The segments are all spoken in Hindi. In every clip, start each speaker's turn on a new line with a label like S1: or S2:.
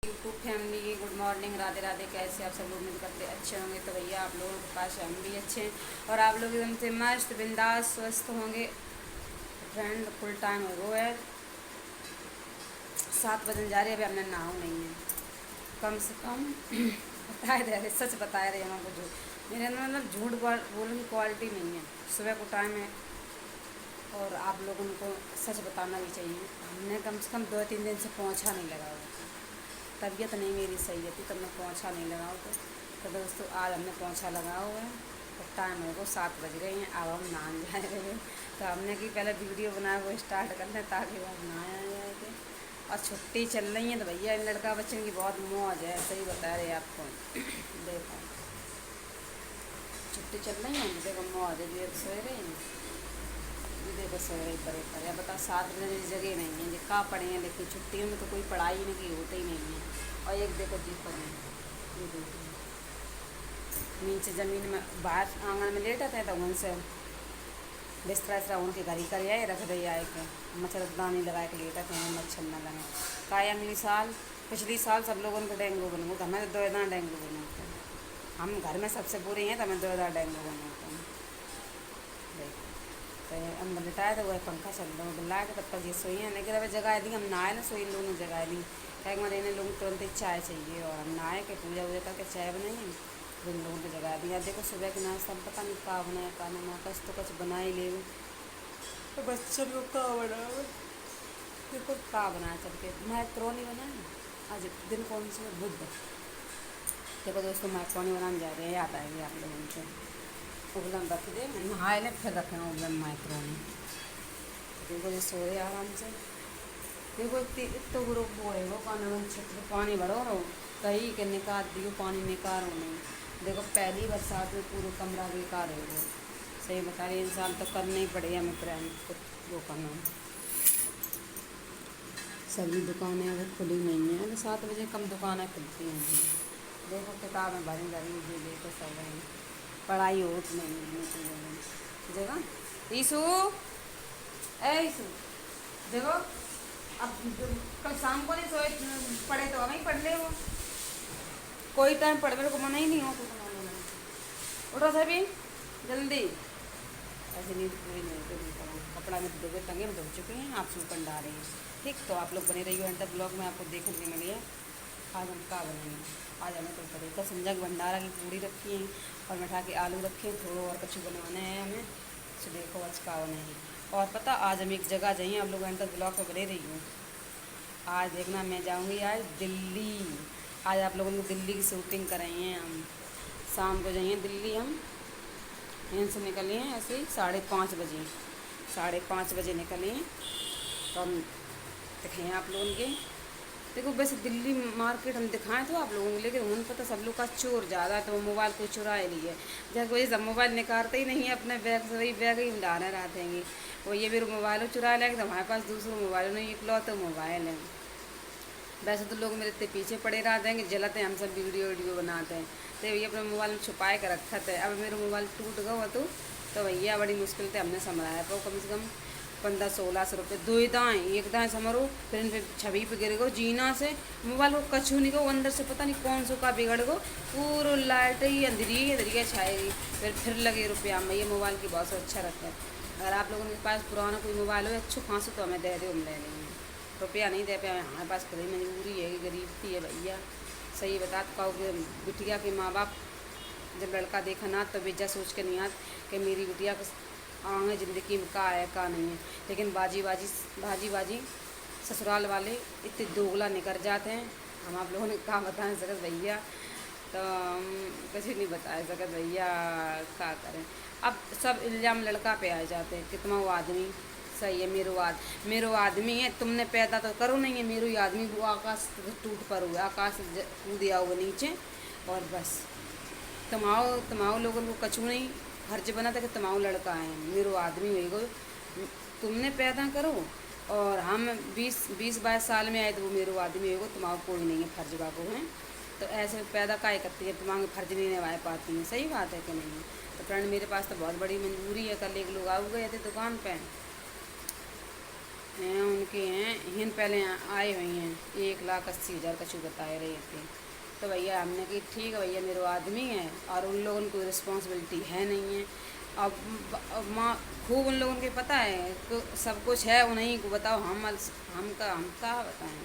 S1: YouTube family good morning, Radhe Radhe. कैसे आप सब लोग उम्मीद करते अच्छे होंगे। तो भैया आप लोगों के पास हम भी अच्छे हैं और आप लोग एकदम से मस्त बिंदास स्वस्थ होंगे। फ्रेंड फुल टाइम हो गया है, 7 बजने जा रहे हैं, अभी हमने नहाओ नहीं है। कम से कम बताए दे रहे, सच बताए रहे हमको। झूठ मेरे अंदर मतलब झूठ बोलने की क्वालिटी नहीं है। सुबह को टाइम है और आप लोगों को सच बताना भी चाहिए। हमने कम से कम 2-3 दिन से पोंछा नहीं लगा हुआ, तबीयत नहीं मेरी सही थी तब मैं पोंछा नहीं लगाऊँ। तो दोस्तों आज हमने पोंछा लगा हुआ है और टाइम हो गया 7 बज गए हैं। अब हम नहा जाए रहे हैं, तो हमने कि पहले वीडियो बनाया वो स्टार्ट कर लें ताकि वो नहाया जाए थे। और छुट्टी चल रही है तो भैया इन लड़का बच्चन की बहुत मौज है, सही बता रहे आपको। देखो छुट्टी चल रही है, देखो मौज है, ये सोए रहे हैं, ये देखो सोए रही परे परे। अब बता 7 बजे मेरी जगह नहीं है, ये कहाँ पढ़े हैं, लेकिन छुट्टियों में तो कोई पढ़ाई नहीं की होती ही नहीं है। और एक देखो जी पर ये देखो नीचे ज़मीन में बाहर आंगन में लेटा थे तो उनसे बिस्तरा इस्तरा उनके घर ही कर आए, रख दे आए के मच्छरदानी लगा के लेटा थे, मच्छर न लगे। का पिछली साल सब लोगों को डेंगू बन गया, हमें तो 2 डेंगू बने होते हैं। हम घर में सबसे बुरे हैं तो हमें 2 डेंगू बने होते हैं। देखो तो अंदर लिटाए तो वह पंखा चल रहा है, बुला के तब तक ये सोई है। लेकिन अभी जगह दी हम नहाए ना, सोई लोगों जगह दी क्या हमारे इन्हें लोग तुरंत ही चाय चाहिए और हम नहाए के पूजा वूजा करके चाय बनाई तो इन लोगों को जगा दिया। देखो सुबह के नाश्ता पता नहीं का बनाया का ना, कच तो कुछ बना ही ले तो बच्चों को का बना, देखो का बनाया चल के मैक्रोनी बनाए। आज दिन कौन सा बुध। देखो दोस्तों मैक्रोनी बनाने जा रहे हैं, याद आएगी आप लोगों को। उबलन रख दे, नहाए ले फिर रखेंगे उबलन मैक्रोनी। देखो ये सो रहे आराम से। देखो इतना ग्रुप वो है वो पानी भरो रो कहीं के निकाल दियो, पानी निकालो नहीं। देखो पहली बरसात में पूरे कमरा बेकार है वो, सही बता रही इंसान तो करना ही पड़ेगा हमें प्लान कुछ वो करना। सभी दुकानें अगर खुली नहीं है तो 7 बजे कम दुकानें खुलती हैं। देखो किताबें भरी भरी ये देखो सब रही पढ़ाई हो नहीं जगह। ईसु ईसु देखो अब कल शाम को नहीं सोए पढ़े तो हमें ही पढ़ ले वो कोई टाइम पढ़ मेरे को मना ही नहीं हो तो उठो सभी जल्दी। ऐसे नींद पूरी नहीं होती, कपड़ा में धो टंगे में धो चुके हैं, आप सूखन डाल रहे हैं। ठीक तो आप लोग बने रहिए, एंटर ब्लॉग में आपको देखने को मिली है। आज हम का बनाएंगे, आज हमें तो तरीका संजग भंडारा की पूड़ी रखी है और मिठा के आलू रखे हैं, थोड़ा और कुछ बनाना है हमें। तो देखो आज का नहीं। और पता आज हम एक जगह जाइए, आप लोग एंटर ब्लॉग में बने रही हूँ। आज देखना मैं जाऊँगी आज दिल्ली। आज आप लोगों को दिल्ली की शूटिंग कराई है हम। शाम को जाइए दिल्ली हम, यहाँ से निकले हैं ऐसे ही 5:30 बजे, 5:30 बजे निकले हैं। तो हम दिखाएँ आप लोगों के। देखो वैसे दिल्ली मार्केट हम दिखाएं तो आप लोगों को, लेकिन उन्हें पता सब लोग का चोर ज़्यादा है तो वो मोबाइल को चुरा लिए। जब वही सब मोबाइल निकालते ही नहीं है अपने बैग से, वही बैग ही डालने रहते हैं। वो ये मेरे मोबाइल चुरा लेंगे तो हमारे पास दूसरा मोबाइल नहीं, इकलौते मोबाइल है। वैसे तो लोग मेरे इतने पीछे पड़े रहते हैं कि जलते हैं, हम सब वीडियो बनाते हैं तो ये अपने मोबाइल में छुपाए कर रखा थे। अब मेरा मोबाइल टूट गया तो भैया बड़ी मुश्किल से हमने संभाला तो कम से कम 1500-1600 रुपये। 2 दाएँ एक दाएँ समरो फिर इन पर छवि पे गिर गो जीना से मोबाइल को कछू नहीं गो, अंदर से पता नहीं कौन सो का बिगड़ गो, पूरा लाइट ही अंधेरी छाएगी। फिर लगे रुपया में। ये मोबाइल की बहुत अच्छा रखा है। अगर आप लोगों के पास पुराना कोई मोबाइल हो अच्छो खांसो तो हमें दे दो, हम ले लेंगे। रुपया नहीं दे पाए हमारे पास, खुद ही मजबूरी है, गरीब थी है भैया। सही बता तो बिटिया के माँ बाप जब लड़का देखा ना तो बेजा सोच के नहीं आत कि मेरी बिटिया को आगे ज़िंदगी में का है का नहीं है। लेकिन भाजी बाजी ससुराल वाले इतने दोगला निकल जाते हैं। हम आप लोगों ने कहा बताएं सकत भैया, तो कुछ नहीं बताए सकत भैया, क्या करें। अब सब इल्ज़ाम लड़का पे आ जाते हैं। कितना वो आदमी सही है, मेरो आदमी है, तुमने पैदा तो करो नहीं है, मेरो ही आदमी वो आकाश टूट पर हुआ, आकाश कूद आओ नीचे और बस तमाओ लोगों को कछू नहीं फर्ज बना था कि तमाओ लड़का है, मेरो आदमी हो गो, तुमने पैदा करो। और हम 20-22 साल में आए तो वो मेरो आदमी होगा, तुम्हारा कोई नहीं है फर्ज बाबू है। तो ऐसे पैदा काय करती है, तुम्हारे फर्ज नहीं निभा पाती हैं। सही बात है कि नहीं। तो फ्रेंड मेरे पास तो बहुत बड़ी मजबूरी है। कल एक लोग आ गए थे दुकान पे, हैं उनके हैं हिन पहले आए हुई हैं 1,80,000 कछु बताए रहे थे। तो भैया हमने कि ठीक है भैया मेरे आदमी है और उन लोगों को रिस्पॉन्सिबिलिटी है नहीं है। अब माँ खूब उन लोगों को पता है तो सब कुछ है उन्हीं को बताओ हम का बताएं।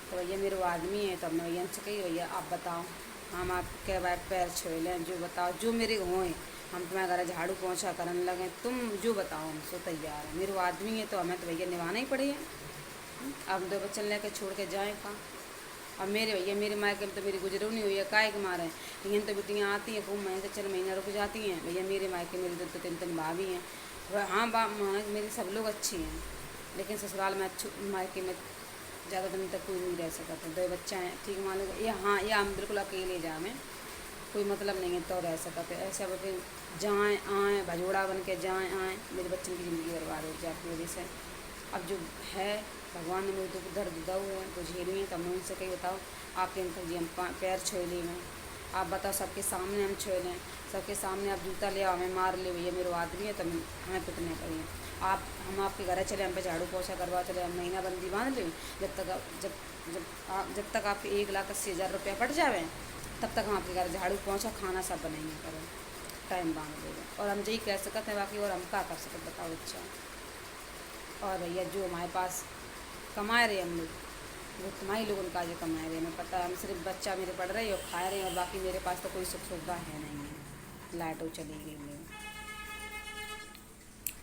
S1: तो भैया मेरे आदमी है तो हमने भैया से कही भैया आप बताओ हम आपके भाई पैर छोड़ लें जो बताओ जो मेरे होए हम तुम्हारे घर झाड़ू पोछा करने लगे तुम जो बताओ हमसे तैयार है। मेरे आदमी है तो हमें तो भैया निभाना ही पड़ेगा। अब 2 बच्चन लेके छोड़ के जाए कहाँ। अब मेरे भैया मेरे मायके में तो मेरी गुजरू नहीं हुई है काय के मारे लेकिन तो बेटियाँ आती हैं खूब महीने 4 महीना रुक जाती हैं। भैया मेरे मायके मेरी 2-3 भाभी हैं। हाँ मेरी सब लोग अच्छी हैं लेकिन ससुराल में अच्छी मायके में ज़्यादा दिन तक कोई नहीं रह सका था। 2 बच्चा हैं ठीक मान लो ये हाँ ये हम बिल्कुल अकेले जा में कोई मतलब नहीं है तो रह सका तो ऐसे अब फिर जाएँ आएँ भजोड़ा बन के जाएँ आएँ मेरे बच्चों की ज़िंदगी बर्बाद हो जाती वजह से। अब जो है भगवान ने मेरे को दर्द दिया हुआ है तो झेली है। तब मैं उनसे कही बताओ आपके अंकल जी हम पैर छोले में आप बताओ सबके सामने हम छोलें सबके सामने आप जूता ले आओ हमें मार ले भैया मेरे आदमी है तब हमें पिटने करिए आप हम आपके घर चले हम पे झाड़ू पोछा करवा चले हम महीना बंदी बांध लें जब तक आपके 1,80,000 रुपया पट जावे तब तक हम आपके घर झाड़ू पोछा खाना सब बनाएंगे करें टाइम बांध देगा और हम यही कह सकते हैं बाकी और हम क्या कर सकते बताओ अच्छा। और भैया जो हमारे पास कमाए रहे हम लोग वो तुम्हारी लोगों का जो कमाए रहे हमें पता है हम सिर्फ बच्चा मेरे पढ़ रहे और खा रहे हैं और बाकी मेरे पास तो कोई सुख सुविधा है नहीं है लाइट वो चली गई मेरी।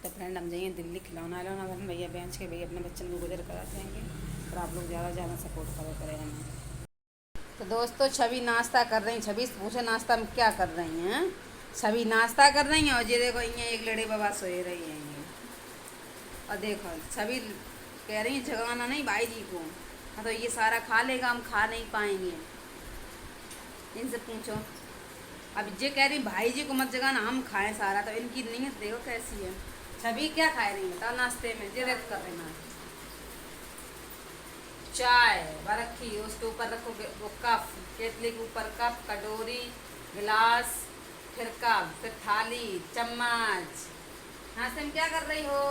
S1: तो फ्रेंड हम जाइए दिल्ली खिलौना खिलौना बन भैया बेंच के भैया अपने बच्चों को गुजर करा देंगे और आप लोग ज़्यादा ज़्यादा सपोर्ट करें हमें। तो दोस्तों छवि नाश्ता कर रही छवि से पूछे नाश्ता में क्या कर रही हैं। छवि नाश्ता कर रही हैं और ये देखो ये एक लड़े बाबा सोए रही हैं ये और देखो छवि कह रही है जगाना नहीं भाई जी को हाँ तो ये सारा खा लेगा हम खा नहीं पाएंगे। इनसे पूछो अब ये कह रही भाई जी को मत जगाना हम खाएं सारा तो इनकी नीयत देखो कैसी है। छवि क्या खा रही है बताओ नाश्ते में ये देख कर रही ना चाय रखी उसके ऊपर रखो वो कप केतली के ऊपर कप कटोरी गिलास फिर कप फिर थाली चम्मच। नाश्ते में क्या कर रही हो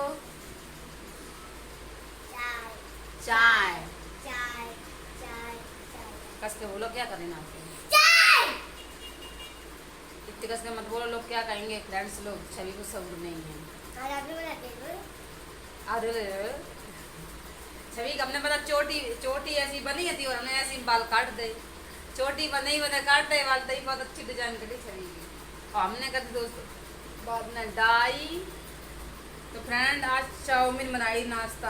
S1: चाय चाय चाय कस के बोलो क्या करें नाश्ते में इतने कस के मत बोलो लोग क्या कहेंगे फ्रेंड्स लोग छवि को सब्र नहीं है। अरे छवि का हमने पता चोटी ऐसी बनी थी और हमने ऐसी बाल काट दे चोटी बने काट दे बाल तई बहुत अच्छी डिजाइन करी छवि की और हमने कर दी दोस्तों बाद में डाई। तो फ्रेंड आज चाउमीन बनाई नाश्ता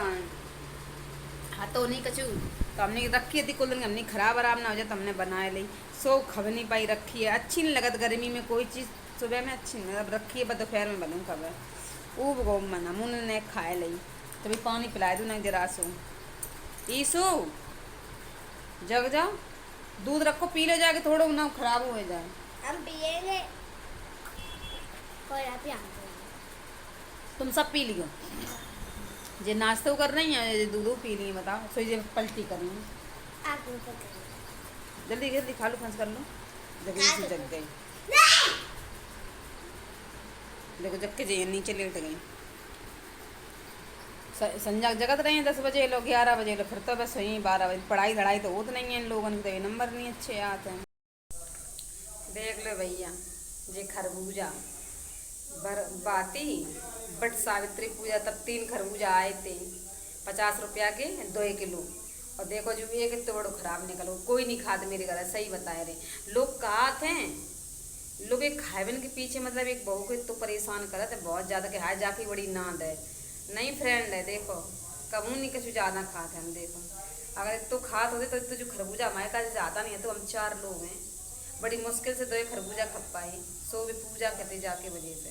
S1: हाँ तो नहीं कचू तो हमने रखी थी कुल दिन हमने खराब आराम ना हो जाए तो हमने बनाए ली सो खब नहीं पाई रखी है अच्छी नहीं लगत गर्मी में कोई चीज़ सुबह में अच्छी नहीं लगत रखी है दोपहर में बनूँ खबर ऊब गो मना मुन ने खाए ली तो भी पानी पिलाए दूँ ना जरा सो ईसु जग जाओ दूध रखो पी ले जाके थोड़ा ना खराब हो जाए
S2: हम पिएंगे
S1: तुम सब पी लियो जे नाश्ता कर रही हैं दूध पी ली बताओ सो ये पलटी कर ली जल्दी जल्दी खा लो फंस कर लो जल्दी से जग गई देखो जग के जे नीचे लेट गई संजय जगत रहे हैं 10 बजे लोग 11 बजे लोग फिर तो बस वहीं 12 बजे पढ़ाई लड़ाई तो होत नहीं है इन लोगों के तो ये नंबर नहीं अच्छे आते हैं। देख लो भैया जे खरबूजा बाती बट सावित्री पूजा तब 3 खरबूजा आए थे 50 रुपया के 2 किलो और देखो जो एक तो बड़ो खराब निकलो कोई नहीं खाते मेरे घर सही बताए रहे लोग कहा थे लोग एक खावन के पीछे मतलब एक बहू को तो परेशान करते बहुत ज़्यादा कि हाय जाके बड़ी नाद है नहीं फ्रेंड है देखो कबू नहीं कुछ ज़्यादा खाते हम देखो अगर तो खात होते तो जो खरबूजा हमारे का ज़्यादा नहीं है तो हम 4 लोग हैं बड़ी मुश्किल से 2 खरबूजा खप पाई सो भी पूजा करते जाके वजह से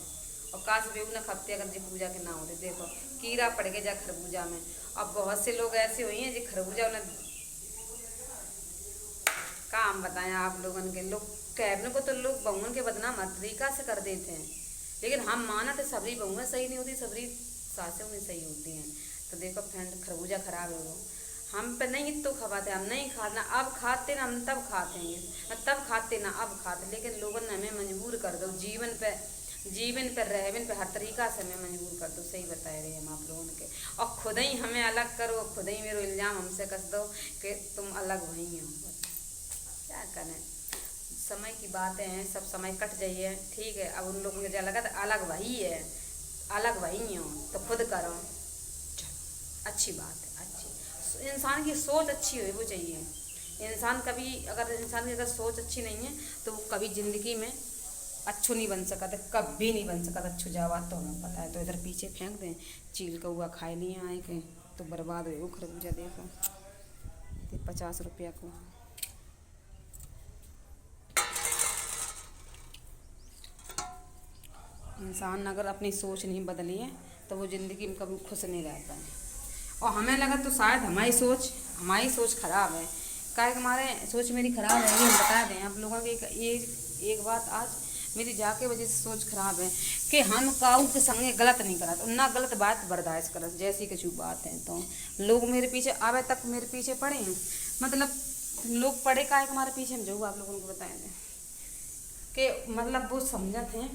S1: और काश बेऊ न खपते अगर जी पूजा के ना होते देखो कीड़ा पड़ गया जा खरबूजा में। अब बहुत से लोग ऐसे हुए हैं जो खरबूजा उन्हें काम बताएं आप लोगों के लोग कहने को तो लोग बहुओं के बदनाम हर तरीका से कर देते हैं लेकिन हम माना तो सबरी बहुएं सही नहीं होती सबरी सासें उन्हें सही होती हैं। तो देखो फ्रेंड खरबूजा खराब है वो हम पे नहीं तो खवाते हम नहीं खाना अब खाते ना हम तब खाते हैं तब खाते ना अब खाते लेकिन लोगों ने हमें मजबूर कर दो जीवन पे जीवन पर रहवन पर हर तरीका से हमें मजबूर कर दो। सही बता रहे हम आप लोगों के। और खुद ही हमें अलग करो, खुद ही मेरे इल्ज़ाम हमसे कस दो कि तुम अलग वही हो। क्या करें, समय की बातें हैं, सब समय कट जाइए, ठीक है। अब उन लोगों को जो लगा अलग वही है, अलग वही हो तो खुद करो। अच्छी बात है, अच्छी इंसान की सोच अच्छी हो वो चाहिए। इंसान कभी अगर इंसान की अगर सोच अच्छी नहीं है तो वो कभी ज़िंदगी में अच्छू नहीं बन सकता, कभी नहीं बन सकता अच्छू। जावा तो हमें पता है। तो इधर पीछे फेंक दें, चील का हुआ खाए लिए आए के तो बर्बाद हो खरबूजा। देखो 50 रुपया को। इंसान अगर अपनी सोच नहीं बदली है तो वो ज़िंदगी में कभी खुश नहीं रहता है। और हमें लगा तो शायद हमारी सोच ख़राब है। क्या हमारे सोच मेरी ख़राब है, ये हम बता दें आप लोगों की। एक बात आज मेरी जाके वजह से सोच ख़राब है कि हम काऊ के संगे गलत नहीं करत, ना गलत बात बर्दाश्त करत। जैसी कुछ बात है तो लोग मेरे पीछे आवे तक मेरे पीछे पड़े हैं। मतलब लोग पड़े का है हमारे पीछे, हम जो आप लोगों को बताएंगे कि मतलब वो समझते हैं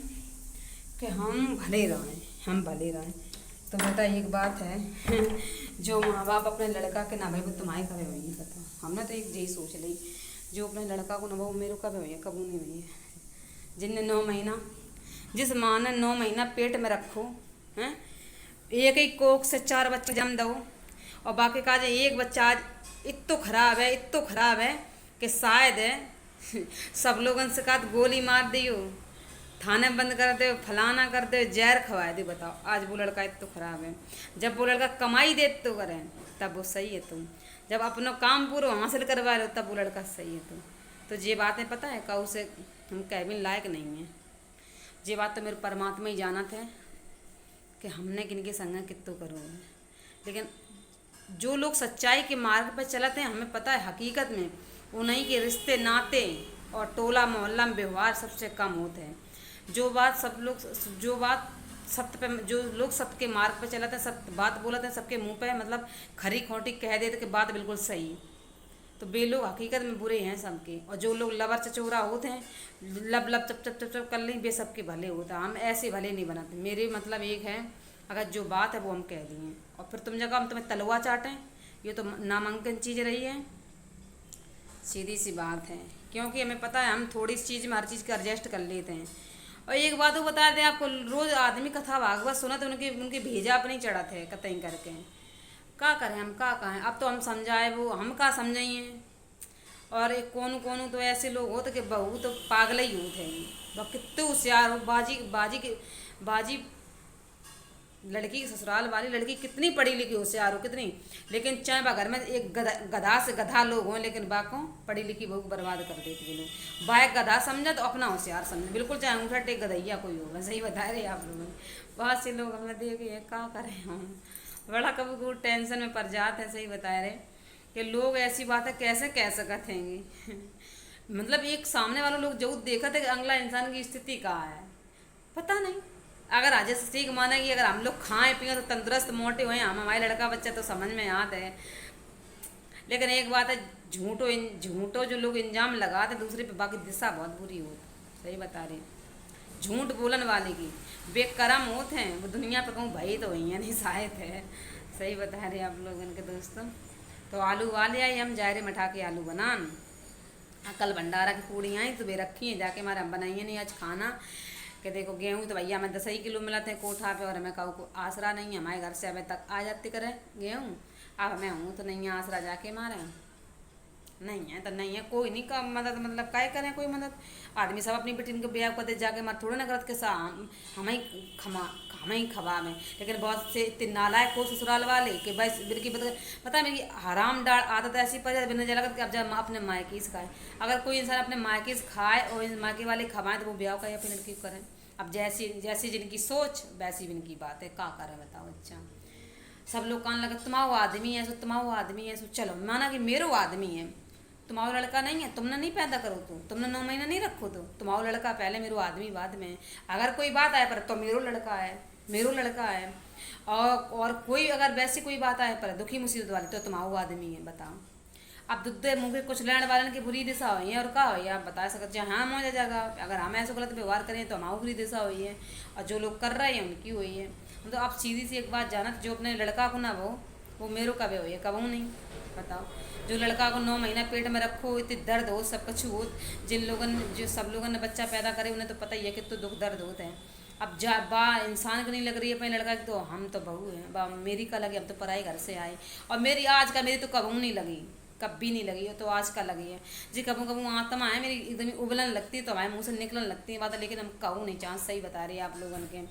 S1: कि हम भले रहें, हम भले रहें। तो बेटा एक बात है जो माँ बाप अपने लड़का के ना भाई वो तुम्हारे कभी हुई है बताओ। हमने तो एक यही सोच ली, जो अपने लड़का को ना वो मेरे कभी हुई है, कबू नहीं हुई है। जिनने 9 महीना, जिस माँ ने 9 महीना पेट में रखो हैं, एक ही कोख से 4 बच्चे जन्म दो, और बाकी का जो एक बच्चा आज इतो खराब है कि शायद है सब लोगों से कहा गोली मार दियो, थाने बंद कर दे, फलाना कर दे, जहर खवा दे। बताओ आज वो लड़का इतना खराब है। जब वो लड़का कमाई दे तो करें तब वो सही है तुम, जब अपना काम पूरा हासिल करवा रहे हो तब वो लड़का सही है तुम। तो ये बातें पता है काऊ से हम कहने लायक नहीं है। ये बात तो मेरे परमात्मा ही जानत है कि हमने किनके संग कितो करो। लेकिन जो लोग सच्चाई के मार्ग पर चलते हैं, हमें पता है हकीकत में उन्हीं के रिश्ते नाते और टोला मोहल्ला में व्यवहार सबसे कम होते हैं। जो बात सत्य पे, जो लोग सत्य के मार्ग पे चलाते हैं, सत्य बात बोलते हैं सबके मुंह पे, मतलब खरी खोटी कह देते कि बात बिल्कुल सही, तो वे लोग हकीकत में बुरे हैं सबके। और जो लोग लबर चचोरा होते हैं, लब लब चप चप चप चप कर लें, वे सबके भले होते हैं। हम ऐसे भले नहीं बनाते। मेरे मतलब एक है, अगर जो बात है वो हम कह दिए और फिर तुम जगह हम तुम्हें तलवा चाटें, ये तो नामांकन चीज़ रही है। सीधी सी बात है, क्योंकि हमें पता है हम थोड़ी सी चीज़ में हर चीज़ का एडजस्ट कर लेते हैं। और एक बात वो बता दें आपको, रोज़ आदमी कथा भागवत सुना तो उनके भेजा पर नहीं चढ़ा थे कतई करके। का करें हम, का कहें। अब तो हम समझाए वो हम का समझाइए। और एक कोनू तो ऐसे लोग होते कि बहू तो पागल ही होते हैं। वह कितने होशियार हो, बाजी लड़की की ससुराल वाली लड़की कितनी पढ़ी लिखी होशियार हो कितनी, लेकिन चाहे बा घर में एक गधा से गधा लोग हों, लेकिन बाकों पढ़ी लिखी बहू बर्बाद कर देते हैं लोग। बा एक गधा समझा तो अपना होशियार समझे, बिल्कुल चाहे ऊँटा टेक गधैया कोई होगा। सही बता रहे आप लोग। बहुत से लोग हमने देखे क्या करें हम, बड़ा कभी कभी टेंशन में पड़ जाते हैं। सही बता रहे कि लोग ऐसी बातें कैसे कह सकते हैं मतलब एक सामने वाले लोग जो देखा थे कि अगला इंसान की स्थिति कहाँ है पता नहीं। अगर आज से ठीक माना कि अगर हम लोग खाएं पिए तो तंदुरुस्त मोटे हुए, हम हमारे लड़का बच्चा तो समझ में आते है। लेकिन एक बात है, झूठो जो लोग इंजाम लगाते दूसरे पे, बाकी दिशा बहुत बुरी होती। सही बता रहे, झूठ बोलन वाले की बेकरम होते हैं वो दुनिया पे कहूँ भाई तो वही है नहीं शायद है। सही बता रहे आप लोगों के दोस्तों। तो आलू वाले आई, हम जायरे मठा के आलू बनान। कल भंडारा की पूड़ी आई तो वे रखी हैं, जाके हमारे हम बनाइए नहीं आज खाना कि देखो गेहूँ तो भैया हमें 10 ही किलो मिलाते हैं कोठा पे, और हमें काऊ को आसरा नहीं है। हमारे घर से हमें तक आ जाती करे गेहूँ, अब हमें हूँ तो नहीं है आसरा जाके मारे नहीं है तो नहीं है। कोई नहीं का मदद, मतलब काय करें कोई मदद। आदमी सब अपनी बेटी के ब्याह करते जाके मत थोड़े ना करत के सा हमें ही खवा में। लेकिन बहुत से इतने नालायक हो ससुराल वाले कि बस बिल्कि पता है मेरी हराम डाल आदत ऐसी पर बिना जला कि अब जब अपने मायके से खाए। अगर कोई इंसान अपने मायके से खाए और मायके वाले खवाएं तो वो ब्याह का अपनी लड़की करें। अब जैसी जैसी जिनकी सोच वैसी जिनकी बात है, का करें बताओ। अच्छा सब लोग कान लगे तुम्हारा आदमी है सो, तुम्हारा आदमी है सो, चलो माना कि मेरो आदमी है, तुम्हारा लड़का नहीं है, तुमने नहीं पैदा करो तो, तुमने 9 महीना नहीं रखो तो तुम्हारा लड़का पहले, मेरो आदमी बाद में। अगर कोई बात आए पर तो मेरो लड़का है, मेरो लड़का है। और कोई अगर वैसी कोई बात आए पर दुखी मुसीबत वाली तो तुम्हारा आदमी है। बताओ अब दुद्ध मुँह के कुछ लेने वाले की बुरी दिशा हुई है और का हुई है आप बता सकते हैं। हाँ हो जाएगा, अगर हम ऐसे गलत व्यवहार करें तो हमारी बुरी दिशा हुई है, और जो लोग कर रहे हैं उनकी हुई है। तो आप सीधी सी एक बात जाना, जो अपने लड़का को ना वो मेरो कभी हुई है, कबू नहीं। बताओ, जो लड़का को 9 महीना पेट में रखो, इतने दर्द हो, सब कुछ हो, जिन लोगों ने, जो सब लोगों ने बच्चा पैदा करे उन्हें तो पता ही है कितना दुख दर्द होते हैं। अब जा बा इंसान को नहीं लग रही है अपने लड़का की, तो हम तो बहू हैं, बा मेरी का लगी, हम तो पराई घर से आए, और मेरी आज का मेरी तो कबू नहीं लगी, कभी नहीं लगी है, तो आज का लगी है जी। कबू कबू आत्मा है मेरी एकदम उबलन लगती है, तो हमारे मुँह से निकलने लगती है बात, लेकिन हम कहूँ नहीं चांस, सही बता रही है आप लोगों के।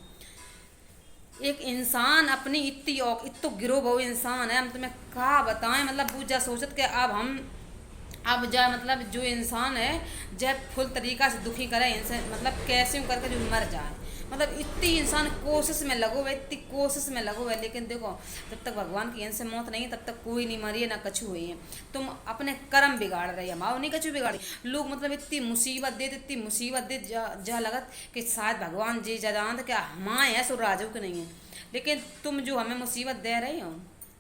S1: एक इंसान अपनी इत्तो गिरो बहु इंसान है, हम तुम्हें कहा बताएं, मतलब वो जा सोचत के अब जा, मतलब जो इंसान है जब फुल तरीका से दुखी करे इनसे, मतलब कैसे करके जो मर जाए, मतलब इतनी इंसान कोशिश में लगो है, इतनी कोशिश में लगो है, लेकिन देखो जब तक भगवान की इनसे मौत नहीं, तब तक कोई नहीं मरी है ना कछु हुई है। तुम अपने कर्म बिगाड़ रही है, माओ नहीं कछु बिगाड़ी लोग, मतलब इतनी मुसीबत दे जा लगत कि शायद भगवान जी जजान क्या हमारे हैं सो राजू के नहीं है, लेकिन तुम जो हमें मुसीबत दे रही हो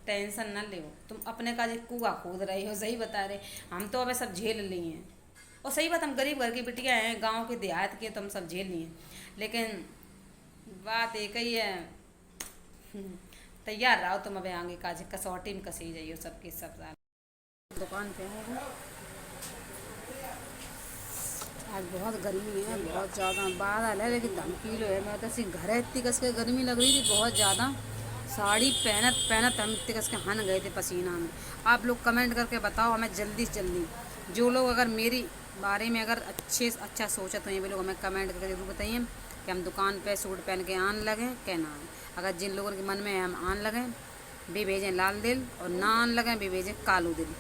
S1: टेंशन न ले, तुम अपने का जो कुआ खोद रही हो, सही बता रहे। हम तो अब सब झेल ली हैं, और सही बात, हम गरीब घर की बिटिया हैं, गांव के देहात के, तो हम सब झेल लिए, लेकिन बात एक ही है। तैयार रहो तुम, अब आगे का कसौटी में कसी जाइए सबके सब साल दुकान पे है। आज बहुत गर्मी है, बहुत ज़्यादा बादल है, लेकिन धमकीलो है। मैं तो घर है, इतनी कस के गर्मी लग रही थी बहुत ज़्यादा, साड़ी पहनत पहनत हम इतने कस के हन गए थे पसीना में। आप लोग कमेंट करके बताओ हमें जल्दी से जल्दी, जो लोग अगर मेरी बारे में अगर अच्छा सोचा तो ये भी लोग हमें कमेंट करके जरूर बताइए कि हम दुकान पे सूट पहन के आन लगें क्या ना आए। अगर जिन लोगों के मन में है हम आन लगें भी भेजें लाल दिल, और ना आन लगें भी भेजें कालू दिल,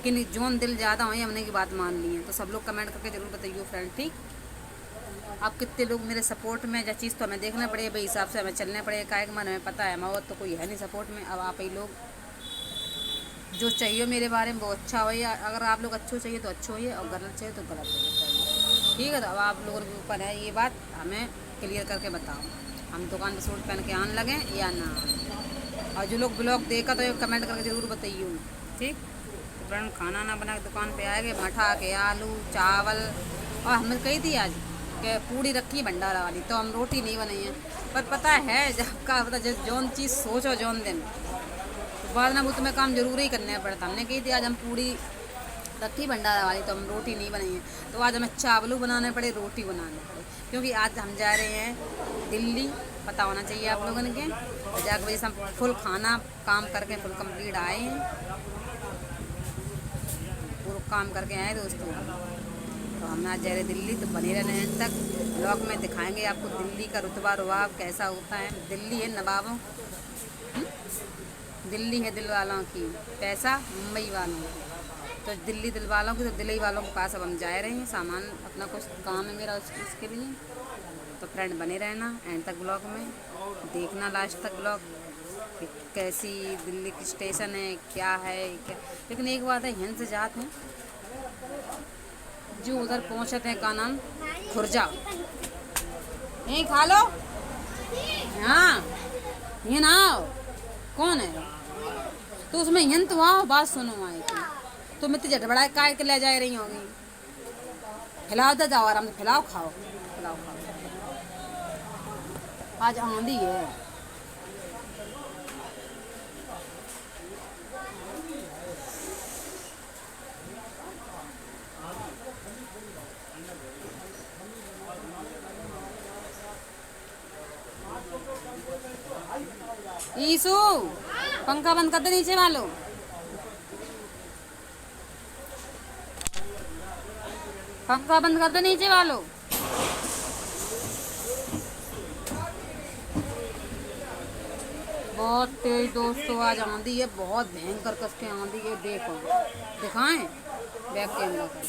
S1: कि जोन दिल ज़्यादा हो हमने की बात मान ली है। तो सब लोग कमेंट करके ज़रूर बताइए फ्रेंड, ठीक। आप कितने लोग मेरे सपोर्ट में, जो चीज़ तो हमें देखना पड़ेगा भाई, हिसाब से हमें चलना पड़ेगा, काय मन हमें पता है हमारा तो कोई है नहीं सपोर्ट में। अब आप ही लोग जो चाहिए मेरे बारे में वो अच्छा हो, या अगर आप लोग अच्छो चाहिए तो अच्छो होइए, और गलत चाहिए तो गलत चाहिए, ठीक है। तो अब आप लोगों के ऊपर है ये बात, हमें क्लियर करके बताओ हम दुकान पर सूट पहन के आने लगे या ना। और जो लोग ब्लॉग देखा तो कमेंट करके ज़रूर बताइए, ठीक। फ्रेंड खाना ना बना के दुकान पे आएंगे, मठा के आलू चावल, और हमें कही थी आज कि पूड़ी रखी भंडारा वाली, तो हम रोटी नहीं बनाई है, पर पता है जब का पता जब जौन चीज़ सोचो जौन दिन, तो बाद में वो तुम्हें काम जरूर ही करना पड़ता। हमने कही थी आज हम पूड़ी रखी भंडारा वाली, तो हम रोटी नहीं बनाई है, तो आज हमें चावलू बनाने पड़े, रोटी बनाने पड़े, क्योंकि आज हम जा रहे हैं दिल्ली, पता होना चाहिए आप लोगों ने के। तो जाकर वजह से हम फुल खाना काम करके फुल कंप्लीट आए हैं, पूरा काम करके आए दोस्तों। तो हम आज जा रहे दिल्ली, तो बने रहने एंड तक, ब्लॉग में दिखाएंगे आपको दिल्ली का रुतबा रुआब कैसा होता है। दिल्ली है नवाबों, दिल्ली है दिल वालों की, पैसा मुंबई वालों की, तो दिल्ली दिल वालों की, तो दिल्ली वालों के पास अब हम जा रहे हैं, सामान अपना कुछ काम है मेरा उसके लिए। तो फ्रेंड बने रहना एंड तक ब्लॉग में, देखना लास्ट तक ब्लॉग कि कैसी दिल्ली की स्टेशन है, क्या है क्या। लेकिन एक बात है, यहाँ से जाते हैं जो उधर पहुँचते हैं, का नाम खुर्जा, यहीं खा लो, हाँ ये ना आओ, कौन है तो उसमें यंत तो आओ, बात सुनो आए तो मैं तुझे झटबड़ा काय के ले जा रही होगी, खिलाओ तो जाओ आराम से, खिलाओ खाओ, खिलाओ खाओ। आज आंधी है, ईसु पंखा बंद कर दे नीचे वालों, पंखा बंद कर दे नीचे वालों। बहुत तेज दोस्तों आज आंधी है, बहुत भयंकर कस के आंधी है, देखो दिखाएं बैक कैमरा पर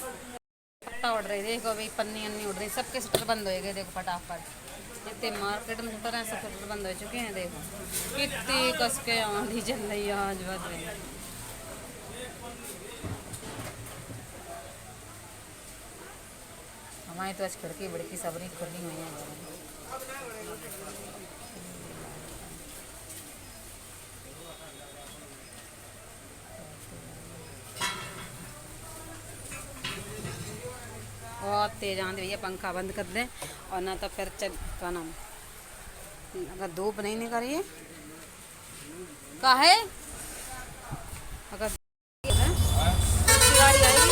S1: पट्टा उड़ रही, देखो भाई पन्नी अन्नी उड़ रही, सबके शटर बंद हो गए, देखो फटाफट, इतने मार्केट में शटर हैं सब शटर बंद हो चुके हैं, देखो कितनी कस के आंधी चल रही है आज बज रही है। हमारी तो आज खिड़की बड़की सबरी खुली हुई है। बहुत तेज आंधी भैया, पंखा बंद कर दें और ना तो फिर चल का नाम अगर धूप नहीं निकली है का है अगर गाड़ी आएगी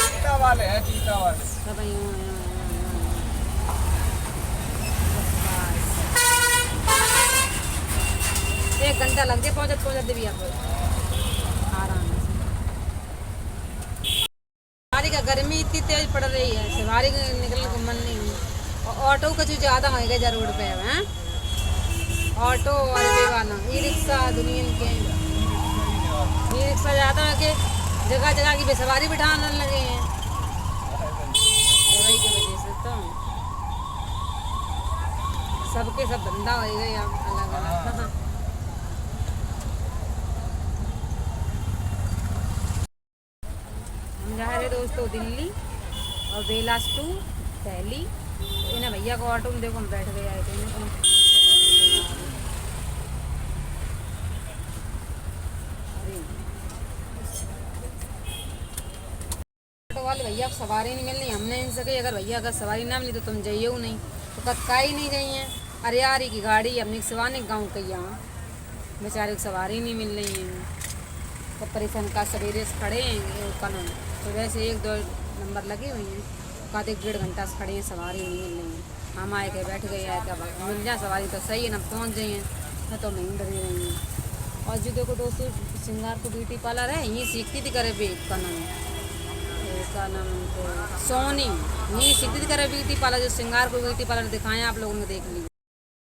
S2: चीता वाले हैं, चीता वाले।
S1: सब एक घंटा लग जाए पहुँचत देवी आप आराम से। सवारी का गर्मी इतनी तेज पड़ रही है, सवारी निकलने को मन नहीं है। और ऑटो का जो ज़्यादा महंगा जा रोड पे है ऑटो और वाला ई रिक्शा दुनिया के ई रिक्शा ज़्यादा है कि जगह जगह की बेसवारी बिठाने लगे हैं दवाई की वजह से। तो सबके सब धंधा हो गए अलग अलग। हम जा रहे दोस्तों दिल्ली और बेलास टू दिल्ली। तो इन्हें भैया को ऑटो में देखो हम बैठ गए आए थे ऑटो वाले भैया को सवारी नहीं मिलनी। हमने इनसे कही अगर भैया अगर सवारी ना मिली तो तुम जाइए नहीं, तो कत्का ही नहीं जाइए। अरे यार की गाड़ी अपनी सवारी गाँव के यहाँ बेचारे को सवारी नहीं मिल रही है। तो परेशान का सवेरे से खड़े हैं कानून सुबह से 1-2 नंबर लगे हुए हैं, का 1-1.5 घंटा से खड़े हैं, सवारी नहीं मिल रही है। हम आए के बैठ गए आए क्या मिल जाए सवारी तो सही है ना, पहुँच जाइए मैं तो नहीं डरी रही हूँ। और जो देखो दोस्तों श्रृंगार को ब्यूटी पार्लर है यहीं सीखती थी करे का नाम तो सोनी यहीं सीखती थी करे ब्यूटी पार्लर। जो श्रृंगार को ब्यूटी पार्लर दिखाएं आप लोगों ने देख ली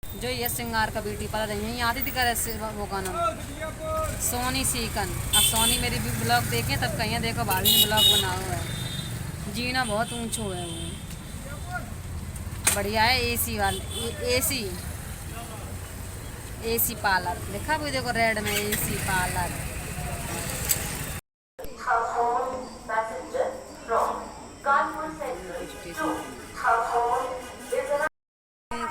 S1: जो ये श्रृंगार का ब्यूटी पार्लर है यहीं आती थी करे वो का नाम सोनी सीकन। अब सोनी मेरी भी ब्लॉग देखें तब कहीं देखो भाभी ने ब्लॉग बना हुआ है। जीना बहुत ऊंचो है वो बढ़िया है। एसी वाले एसी पार्लर देखा भी देखो रेड में एसी पार्लर।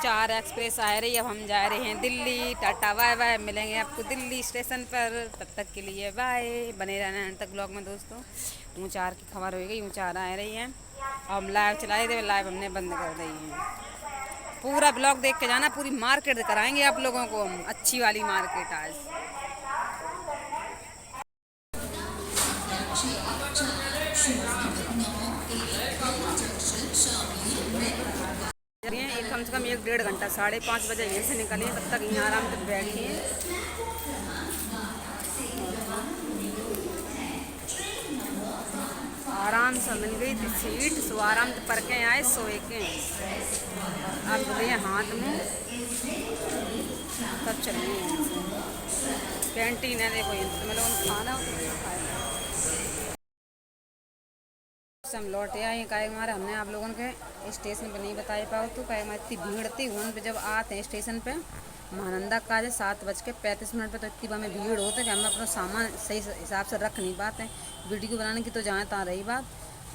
S1: 4 एक्सप्रेस आ रही है। अब हम जा रहे हैं दिल्ली। टाटा बाय बाय, मिलेंगे आपको दिल्ली स्टेशन पर। तब तक के लिए बाय, बने रहना अंत तक ब्लॉग में दोस्तों। 4 की खबर हो गई, 4 आ रही है। हम लाइव चलाए थे, लाइव हमने बंद कर दी है। पूरा ब्लॉग देख के जाना, पूरी मार्केट कराएंगे आप लोगों को हम, अच्छी वाली मार्केट आज। कम से कम 1-1.5 घंटा 5:30 बजे यहीं से निकले, तब तक यहाँ आराम से बैठिए। आराम से मिल गई थी सीट, सो आराम से पढ़ के आए, सोए के अब बोलिए हाथ में तब चलिए। कैंटीन है देखो यहीं तो लोगों खाना हम लौटे आए। काहे हमारे हमने आप लोगों के स्टेशन पर नहीं बताया पाओ तो काहे हमारी इतनी भीड़ थी वहाँ पे। जब आते हैं स्टेशन पे महानंदा का 7:35 पे तो इतनी में भीड़ होती है कि हम अपना सामान सही हिसाब से रख नहीं पाते हैं। वीडियो बनाने की तो जहाँ तहाँ रही बात,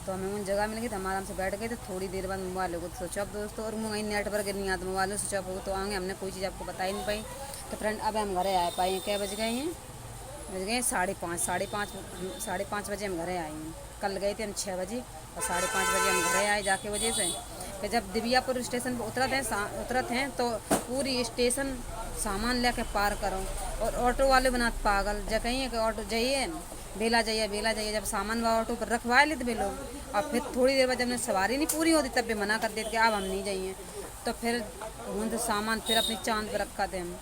S1: तो हमें उन जगह मिल गई तो हम आराम से बैठ गए थे। थोड़ी देर बाद मोबाइल को स्विच ऑफ दोस्तों, और वहीं नेटवर्क नहीं आता, मोबाइल स्विच ऑफ हो तो आएंगे। हमने कोई चीज़ आपको बता ही नहीं पाई। तो फ्रेंड अब हम घरे आ पाए। क्या बज गए हैं? बज गए 5:30 बजे हम घरे आए हैं। कल गए थे हम 6 बजे और 5:30 बजे हम घरे आए जाके वजह से। फिर जब दिव्यापुर स्टेशन पर उतरत हैं तो पूरी स्टेशन सामान लेके पार करो। और ऑटो वाले बनाते पागल जब कहिए कि ऑटो जाइए बेला जाइए। जब सामान वह ऑटो पर रखवा लेते वे लोग, और फिर थोड़ी देर बाद जब सवारी नहीं पूरी होती तब भी मना कर देते कि अब हम नहीं जाइए। तो फिर तो सामान फिर अपनी चांद पर रखा थे हम।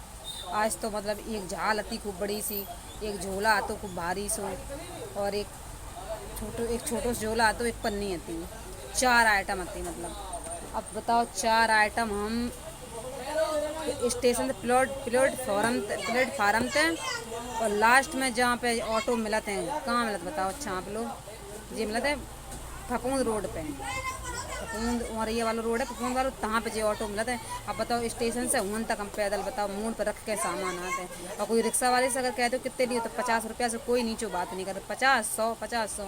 S1: आज तो मतलब एक झाल आती खूब बड़ी सी, एक झोला आतो खूब भारी सो, और एक छोटो झोला आतो, एक पन्नी आती, 4 आइटम आती। मतलब अब बताओ 4 आइटम हम स्टेशन से प्लेटफार्म थे और लास्ट में जहाँ पे ऑटो मिलते हैं कहाँ मिलते बताओ? अच्छा आप लोग जी मिलते फपूंद रोड पे, फपूंद औरैया वाला रोड है फपूंद वाला, तहाँ पे जो ऑटो मिलते हैं। अब बताओ स्टेशन से वहाँ तक हम पैदल बताओ मूड पर रख के सामान आते हैं। और कोई रिक्शा वाले से अगर कह दो कितने लिए तो 50 रुपया से कोई नीचे बात नहीं करते। 50-100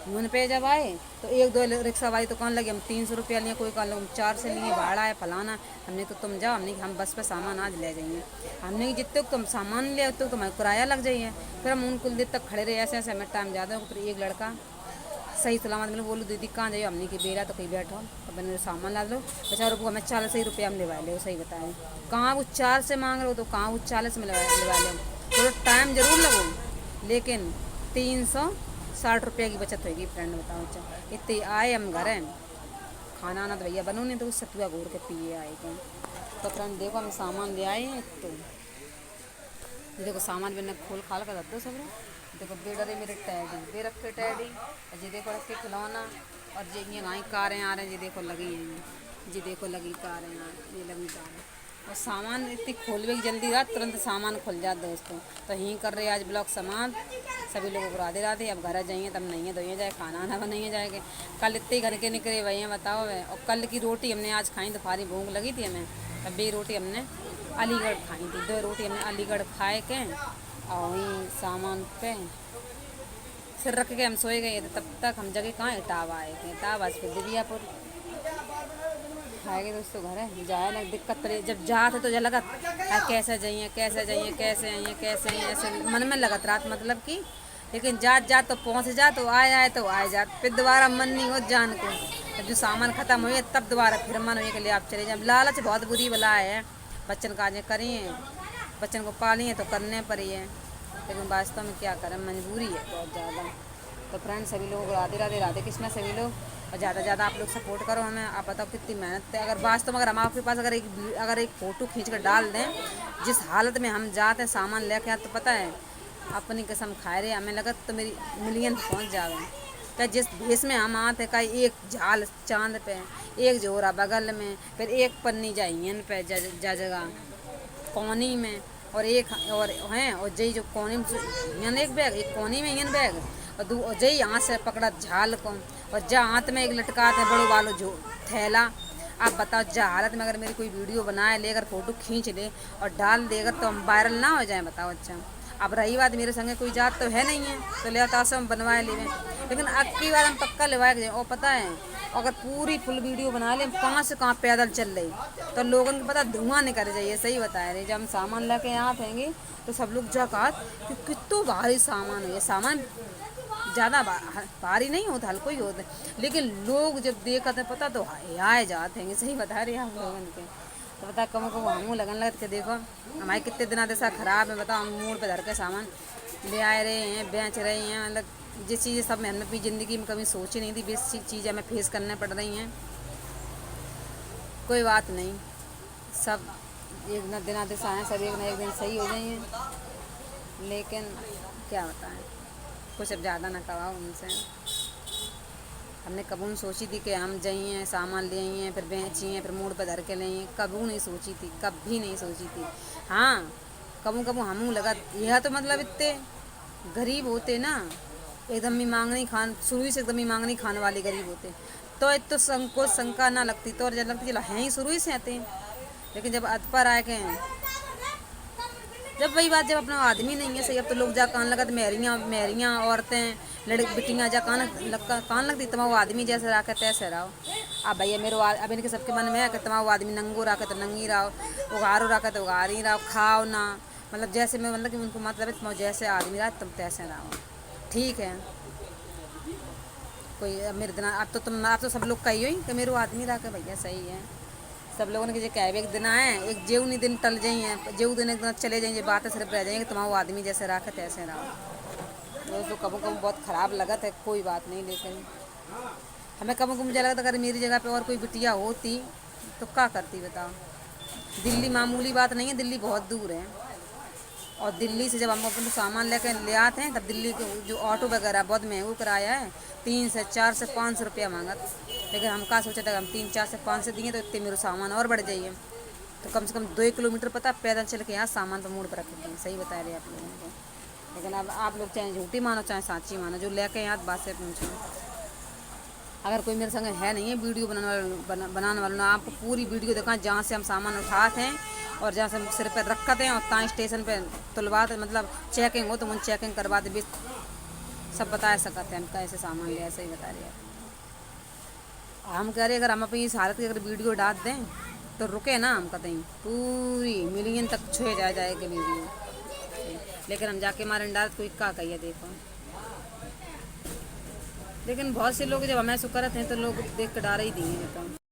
S1: वहाँ पे जब आए तो 1-2 रिक्शा वाली तो कहने लगे हम 300 रुपया लिए, कोई कहने लगे 4 से लिए, भाड़ा है फलाना। हमने तो तुम जाओ, हमने हम बस पे सामान आज ले जाइए। हमने जितने तुम सामान ले उतने तुम्हें किराया लग जाइए। फिर हम उनको देर तक खड़े रहे ऐसे हमें टाइम ज़्यादा हो। फिर एक लड़का सही सलामत मैंने बोलूँ दीदी कहाँ जाइए हमने की बेरा तो कहीं बैठो तो मैंने सामान ला लो 50 रुपये हमें 40 रुपये हम लेवा ले सही बताएं कहाँ वो 4 से मांग रहे हो तो कहाँ वो 40 में लेवा ले थोड़ा टाइम जरूर लगो लेकिन 360 रुपये की बचत होगी फ्रेंड बताओ अच्छा इतने आए हम घर हैं खाना आना तो भैया बनो नहीं तो सतुआ घोर के पिए आए थे तो फ्रेंड देखो हम सामान ले आए हैं तो ये देखो सामान मैंने खोल खाल कर रख दो सब देखो बेडरे मेरे टैडी बे रखे टैडी और जी देखो रखे खिलौना और जी ये नाई कारें आ रहे हैं जी देखो लगी हैं जी देखो लगी कारें ये लगी कारें और सामान इतनी खोलवे की जल्दी रात तुरंत सामान खुल जाता दोस्तों तो यहीं कर रहे आज ब्लॉक सामान सभी लोगों को राधे राधे अब घर जाइए तब नहीं धोइए जाए खाना आना बनाइए जाएगा कल इतने घर के निकले वही हैं बताओ वे और कल की रोटी हमने आज खाई दोपहरी भूख लगी थी हमें तब भी रोटी हमने अलीगढ़ खाई थी 2 रोटी हमने अलीगढ़ खाए के और वहीं सामान पे फिर रख के हम सोए गए थे तब तक हम जगह कहाँ इटावा आए थे इटावा फिर दिव्यापुर खाएंगे दोस्तों घर है जाए ना दिक्कत पड़े जब जाते तो लगा कैसे जाइए कैसे जाइए कैसे आइए कैसे आइए ऐसे मन में लगत रात मतलब कि लेकिन जात तो पहुँच जा तो आए तो आए जात फिर दोबारा मन नहीं हो जान को जब जो सामान ख़त्म हो तब दोबारा फिर मन हो के लिए आप चले जाए लालच बहुत बुरी बला है बच्चन काजें करिए बच्चन को पालिए तो करने पर ही है लेकिन वास्तव में क्या करें मजबूरी है बहुत ज़्यादा तो फ्रेंड्स सभी लोगों को राधे राधे राधे कृष्णा सभी लोग और ज़्यादा से ज़्यादा आप लोग सपोर्ट करो हमें आप बताओ कितनी मेहनत है अगर वास्तव में अगर हम आपके पास अगर एक फ़ोटो खींच कर डाल दें जिस हालत में हम जाते हैं सामान लेके आते तो पता है अपनी कसम खाए रहे हमें लगा तो मेरी मिलियन पहुँच जावे क्या जिस देश में हम आते का एक झाल चांद पे एक जोरा बगल में फिर एक पन्नी जाइन पे जगह कोनी में और एक और हैं और जई जो कोनी में एक बैग एक कोनी में इन बैग और जई यहाँ से पकड़ा झाल को और जा हाथ में एक लटकाते हैं बड़ो वालो जो थैला आप बताओ जा हालत में अगर मेरी कोई वीडियो बनाए ले अगर फ़ोटो खींच ले और डाल दे अगर तो हम वायरल ना हो जाए बताओ अच्छा अब रही बात मेरे संगे कोई जात तो है नहीं है तो ले आता हम बनवाए ले लेकिन अब की बार हम पक्का लेवाए जाए और पता है अगर पूरी फुल वीडियो बना ले कहाँ से कहाँ पैदल चल रही तो लोगों को पता धुआं नहीं कर जाइए सही बता रहे जब हम सामान लेके यहाँ आएंगे तो सब लोग जा कहा कि कितना भारी सामान है ये सामान ज़्यादा भारी नहीं होता हल्को ही होता लेकिन लोग जब देखते हैं पता तो आए जाते हैं सही बता रहे हम लोगों के तो बता कम को हमू लगन लगत के देखो हमारे कितने दिन आते खराब है बताओ हम मूड पे धर के सामान ले आए रहे हैं बेच रहे हैं मतलब जिस चीज़ सब हमने अपनी ज़िंदगी में कभी सोची नहीं थी बेस चीज़ें हमें फेस करने पड़ रही हैं कोई बात नहीं सब एक न दिन आते आए सब एक न एक दिन सही हो जाइए लेकिन क्या बताएं कुछ अब ज़्यादा ना करवाओ उनसे हमने कबून सोची थी कि हम जाइए सामान ले आइए फिर बेचिए फिर मूड पर धर के लें कबू नहीं सोची थी कभी नहीं सोची थी हाँ कबू हमू लगा यह तो मतलब इतने गरीब होते ना एकदम ही मांगनी खान शुरू से एकदम ही मांगनी खाने वाले गरीब होते तो एक तो संकोच शंका ना लगती तो और जब लगती चलो हैं ही शुरू ही से आते हैं लेकिन जब अद पर आए के जब वही बात जब अपना आदमी नहीं है सही अब तो लोग जा कान लगत मेहरियाँ औरतें लड़की बिटियाँ जा कान लगती तमाम वो आदमी जैसे रहा तैसे रहो अब भैया मेरे अब इनके सबके मन में है कि तमाम वो आदमी नंगो रहा तो नंगी रहो उगारो रहा तो उगार ही रहो खाओ ना मतलब जैसे मैं मतलब कि उनको मतलब तुम जैसे आदमी रहा तुम तैसे रहो ठीक है कोई मेरे दिन आप तो सब लोग कही हुई कि मेरे आदमी रहा के भैया सही है सब लोगों ने कि कैब एक दिन आए एक जेऊ नहीं दिन टल जाइए जेऊ दिन एक दिन चले जाइए बातें सिर्फ रह जाएंगे तुम्हारा वो आदमी जैसे रहा तैसे रहा दोस्तों कबू कबू बहुत ख़राब लगा था कोई बात नहीं लेकिन हमें कबू मुझे लगा था अगर मेरी जगह पे और कोई बिटिया होती तो क्या करती बताओ दिल्ली मामूली बात नहीं है दिल्ली बहुत दूर है और दिल्ली से जब हम अपना सामान लेकर ले आते हैं तब दिल्ली के जो ऑटो वगैरह बहुत महंगा किराया है 3 से 4 से 500 रुपया मांगत लेकिन हम क्या सोचा था हम 3 4 से 5 से दिए तो इतने मेरे सामान और बढ़ जाइए तो कम से कम 2 किलोमीटर पता पैदल चल के यहाँ सामान पर मोड़ पर रखते हैं सही बता रहे हैं आप लोगों को लेकिन अब आप लोग चाहे झूठी मानो चाहे साची मानो जो लेके यहाँ बात से पूछो अगर कोई मेरे संग है नहीं है वीडियो बनाने वाला ना आपको पूरी वीडियो दिखाएं जहाँ से हम सामान उठाते हैं और जहाँ से हम सिर पर रखते हैं और ताँ स्टेशन पे तुलवाते मतलब चेकिंग हो तो हम चेकिंग करवाते भी सब बता सकते हैं हम कैसे सामान लिया ऐसे ही बता रहे हैं हम कह रहे अगर हम अपनी इस हालत की अगर वीडियो डाल दें तो रुके ना हम कहते हैं पूरी मिलियन तक छुए जाएगी वीडियो लेकिन हम जाके हमारे डाल कोई क्या कहिए देखो लेकिन बहुत से लोग जब हमें ऐसा करते हैं तो लोग देख कर डर ही दिए